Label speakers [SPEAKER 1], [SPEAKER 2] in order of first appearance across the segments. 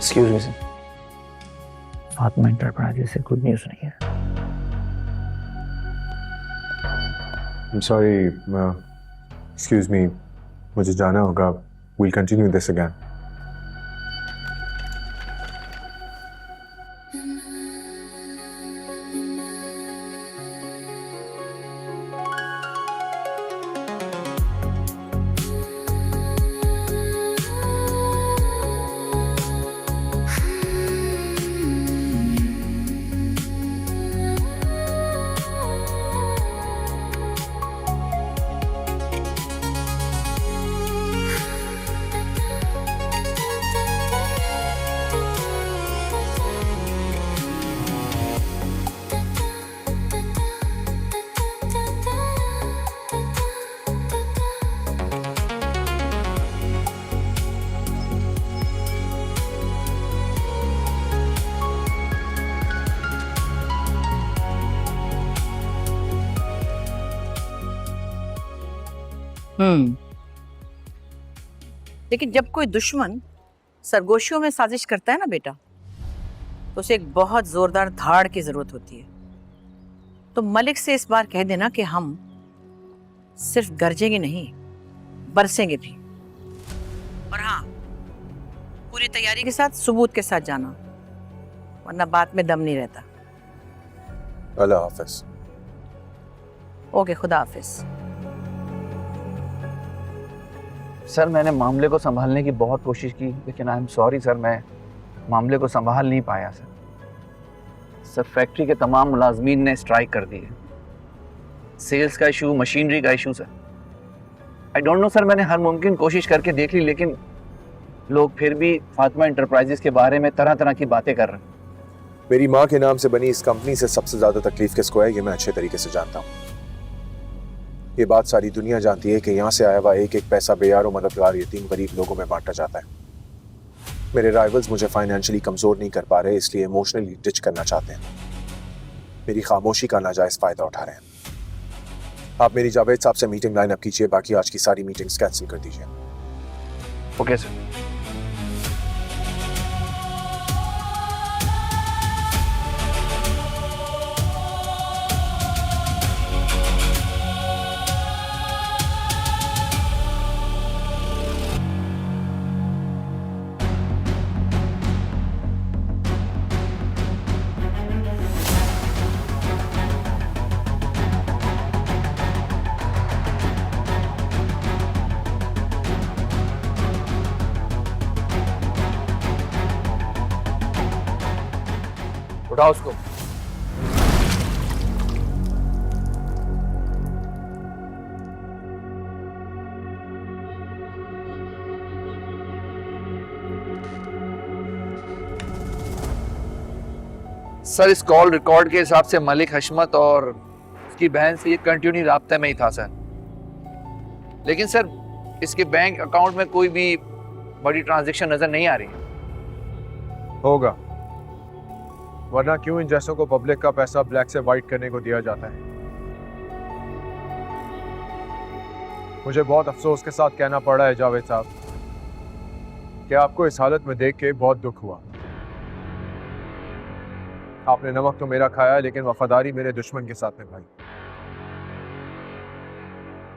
[SPEAKER 1] Excuse me sir, Fatima enterprises से good news नहीं है।
[SPEAKER 2] I'm sorry, excuse me, मुझे जाना होगा। We'll continue this again.
[SPEAKER 3] लेकिन जब कोई दुश्मन सरगोशियों में साजिश करता है ना बेटा, तो उसे एक बहुत जोरदार धाड़ की जरूरत होती है। तो मलिक से इस बार कह देना कि हम सिर्फ गरजेंगे नहीं, बरसेंगे भी। और हाँ, पूरी तैयारी के साथ, सबूत के साथ जाना, वरना बात में दम नहीं रहता।
[SPEAKER 2] अल्लाह हाफिज।
[SPEAKER 3] ओके, खुदा हाफिज।
[SPEAKER 1] सर मैंने मामले को संभालने की बहुत कोशिश की, लेकिन आई एम सॉरी सर, मैं मामले को संभाल नहीं पाया सर। फैक्ट्री के तमाम मुलाजमीन ने स्ट्राइक कर दी है। सेल्स का इशू, मशीनरी का issue sir. I don't know sir, मैंने हर मुमकिन कोशिश करके देख ली, लेकिन लोग फिर भी फातिमा एंटरप्राइजेस के बारे में तरह तरह की बातें कर रहे हैं।
[SPEAKER 2] मेरी माँ के नाम से बनी इस कंपनी से सबसे ज्यादा तकलीफ किसको है, ये मैं अच्छे तरीके से जानता हूँ। ये बात सारी दुनिया जानती है कि यहाँ से आया हुआ एक एक पैसा बेयार और मददगार यतीम गरीब लोगों में बांटा जाता है। मेरे राइवल्स मुझे फाइनेंशियली कमजोर नहीं कर पा रहे, इसलिए इमोशनली डिच करना चाहते हैं। मेरी खामोशी का नाजायज फायदा उठा रहे हैं। आप मेरी जावेद साहब से मीटिंग लाइन अप कीजिए, बाकी आज की सारी मीटिंग्स कैंसिल कर दीजिए।
[SPEAKER 1] Okay sir. उठाओ उसको। सर इस कॉल रिकॉर्ड के हिसाब से मलिक हशमत और उसकी बहन से ये कंटिन्यू राब्ते में ही था सर। लेकिन सर इसके बैंक अकाउंट में कोई भी बड़ी ट्रांजैक्शन नजर नहीं आ रही।
[SPEAKER 2] होगा, वरना क्यों इन जैसों को पब्लिक का पैसा ब्लैक से व्हाइट करने को दिया जाता है। मुझे बहुत अफसोस के साथ कहना पड़ रहा है जावेद साहब कि आपको इस हालत में देख के बहुत दुख हुआ। आपने नमक तो मेरा खाया, लेकिन वफादारी मेरे दुश्मन के साथ निभाई।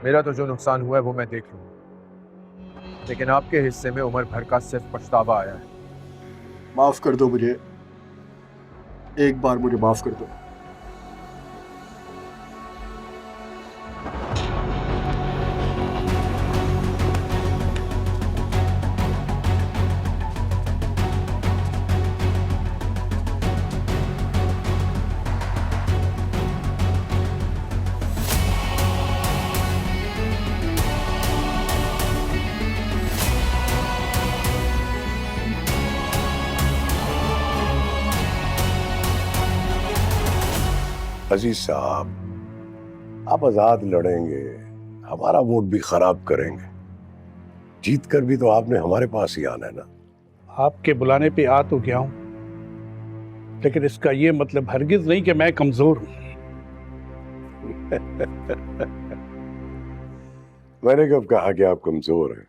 [SPEAKER 2] मेरा तो जो नुकसान हुआ है वो मैं देख लूंगा, लेकिन आपके हिस्से में उम्र भर का सिर्फ पछतावा आया है।
[SPEAKER 4] माफ कर दो मुझे, एक बार मुझे माफ कर दो।
[SPEAKER 5] अजीज साहब, आप आजाद लड़ेंगे, हमारा वोट भी खराब करेंगे। जीत कर भी तो आपने हमारे पास ही आना है ना।
[SPEAKER 6] आपके बुलाने पे आ तो गया हूं, लेकिन इसका ये मतलब हरगिज नहीं कि मैं कमजोर हूं।
[SPEAKER 5] मैंने कब कहा कि आप कमजोर हैं?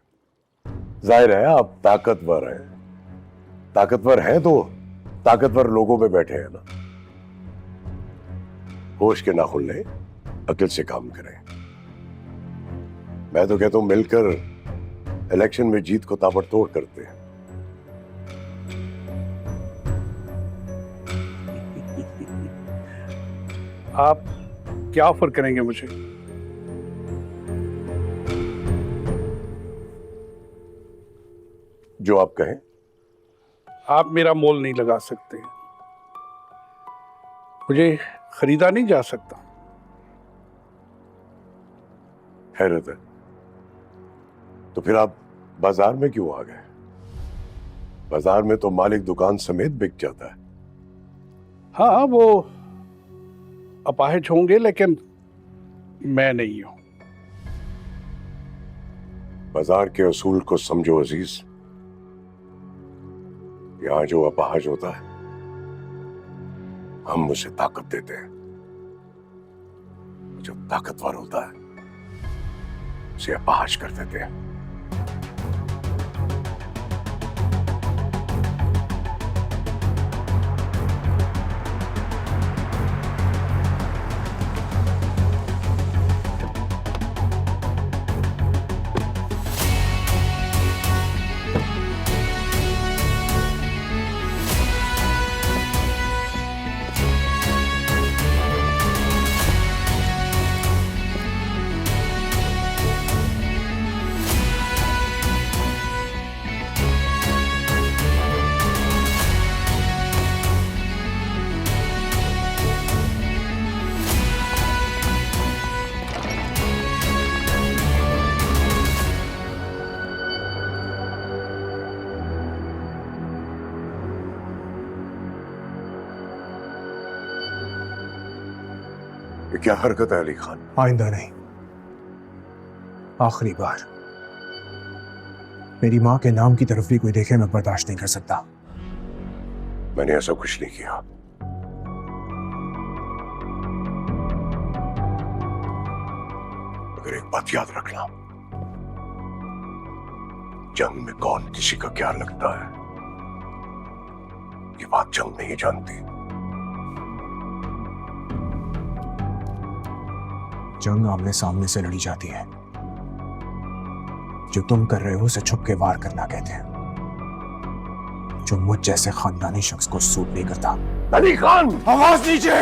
[SPEAKER 5] जाहिर है आप ताकतवर हैं। ताकतवर हैं तो ताकतवर लोगों में बैठे हैं ना। होश के नाखुन लें, अकल से काम करें। मैं तो कहता हूं मिलकर इलेक्शन में जीत को ताबड़तोड़ करते हैं।
[SPEAKER 6] आप क्या ऑफर करेंगे मुझे?
[SPEAKER 5] जो आप कहें।
[SPEAKER 6] आप मेरा मोल नहीं लगा सकते, मुझे खरीदा नहीं जा सकता।
[SPEAKER 5] हैरत है, तो फिर आप बाजार में क्यों आ गए? बाजार में तो मालिक दुकान समेत बिक जाता है।
[SPEAKER 6] हाँ, वो अपाहिज होंगे लेकिन मैं नहीं हूं।
[SPEAKER 5] बाजार के असूल को समझो अजीज। यहां जो अपाहज होता है हम उसे ताकत देते हैं, जो ताकतवर होता है उसे अपाहज कर देते हैं। ये क्या हरकत है अली खान?
[SPEAKER 2] आइंदा नहीं, आखिरी बार। मेरी माँ के नाम की तरफ भी कोई देखे मैं बर्दाश्त नहीं कर सकता।
[SPEAKER 5] मैंने ऐसा कुछ नहीं किया। मगर एक बात याद रखना, जंग में कौन किसी का क्या लगता है ये बात जंग नहीं जानती।
[SPEAKER 2] जंग आमने सामने से लड़ी जाती है। जो तुम कर रहे हो उसे छुप के वार करना कहते हैं, जो मुझ जैसे खानदानी शख्स को सूट नहीं करता।
[SPEAKER 5] अली खान,
[SPEAKER 2] आवाज नीचे।